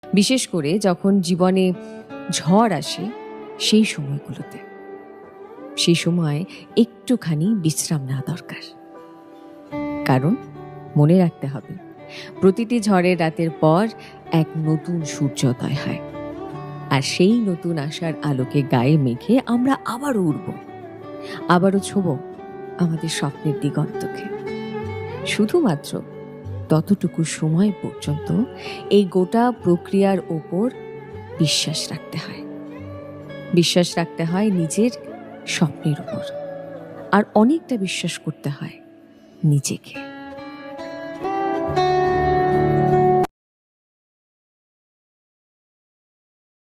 বিশেষ করে যখন জীবনে ঝড় আসে সেই সময়গুলোতে। সেই সময় একটুখানি বিশ্রাম নেওয়া দরকার। কারণ মনে রাখতে হবে, প্রতিটি ঝড়ের রাতের পর এক নতুন সূর্যোদয় হয়। আর সেই নতুন আশার আলোকে গায়ে মেখে আমরা আবারও উড়ব, আবারও ছোঁব আমাদের স্বপ্নের দিগন্তকে। শুধুমাত্র ততটুকু সময় পর্যন্ত এই গোটা প্রক্রিয়ার ওপর বিশ্বাস রাখতে হয়। বিশ্বাস রাখতে হয় নিজের স্বপ্নের উপর, আর অনেকটা বিশ্বাস করতে হয় নিজেকে।